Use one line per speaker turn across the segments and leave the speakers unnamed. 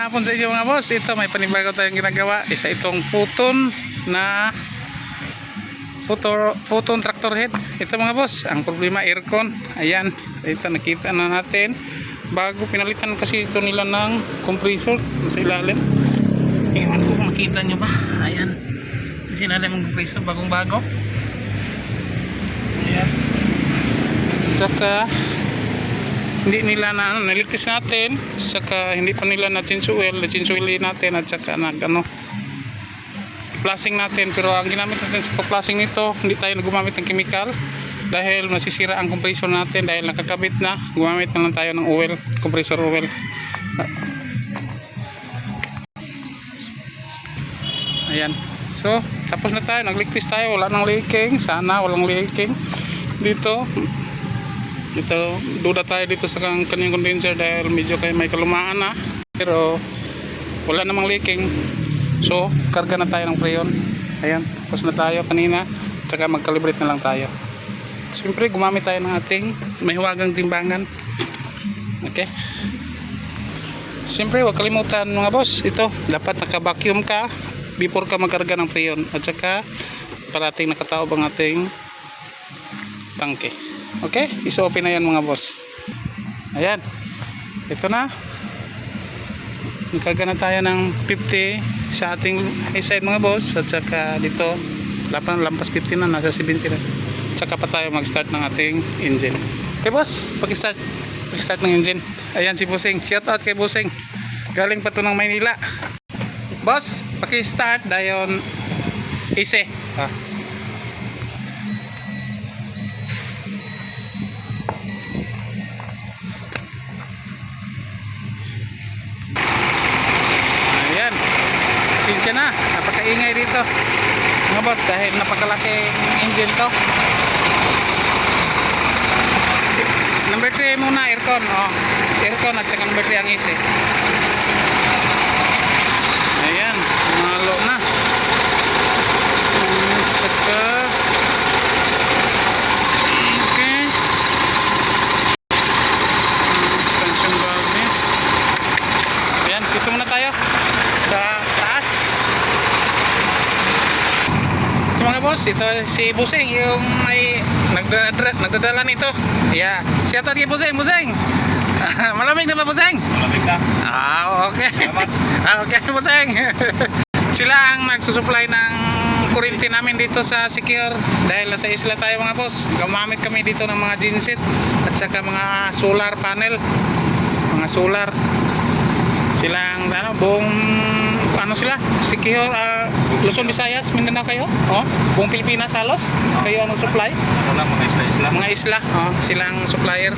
Hapon sa inyo mga boss, ito may panibago tayong ginagawa. Isa itong Futon na Futon tractor head. Ito mga boss, ang problema aircon. Ayan, ito nakita na natin. Bago pinalitan kasi ito nila ng compressor sa ilalim. Ewan ko kung makita nyo ba. Ayan, sa ilalim ng compressor, bagong bago. Ayan. Tsaka hindi nila na naligtas natin, saka hindi pa nila na change oil natin, at saka flushing natin. Pero ang ginamit natin sa flushing nito, hindi tayo gumamit ng chemical dahil masisira ang compressor natin. Dahil nakakabit na, gumamit na lang tayo ng oil, compressor oil. Ayan, so tapos na tayo, nagligtas tayo, wala nang leaking. Sana walang leaking dito. Duda tayo dito sa kanyang condenser dahil medyo may kalumaan na, pero wala namang leaking. So karga na tayo ng freon. Ayan, tapos na tayo kanina, tsaka mag-calibrate na lang tayo. Siyempre gumamit tayo ng ating may huwagang timbangan. Okay, siyempre huwag kalimutan mga boss, ito dapat naka-vacuum ka before ka magkarga ng freon, at saka parating nakataob ang ating tangke. Okay, iso-open na yan mga boss. Ayan, ito na. Nagkarga na tayo ng 50 sa ating high side mga boss, at saka dito lampas 50 na, nasa 70 na. Tsaka pa tayo mag-start ng ating engine. Okay boss, pag-start ng engine. Ayan si Busing, shout out kay Busing, galing pa to ng Maynila. Boss, paki-start dayon easy. Siya na, napakaingay dito mga boss dahil napakalaking engine to. Number 3 muna, aircon. Aircon at saka number 3 ang AC. Ayan, malo na. Saka okay, expansion valve niya. Ayan, dito muna tayo sa taas. Ito mga boss, ito si Busing, yung may nagdadala nito. Yeah, shout out kay Busing. Malamig na ba Busing? Malamig na. Okay. Okay Busing. Sila ang nagsusupply ng kuryente namin dito sa Secure dahil nasa isla tayo mga boss. Gumamit kami dito ng mga genset at saka mga solar panel, mga solar. Silang buong sila Secure, Luzon, Visayas, Mindanao kayo, buong Pilipinas halos kayo ang supply. Mga isla, silang supplier.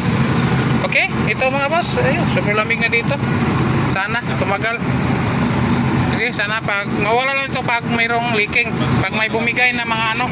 Okay, ito mga boss, ayun, super lamig na dito. Sana tumagal. Okay, sana pag mawala lang ito pag mayroong leaking, pag may bumigay na mga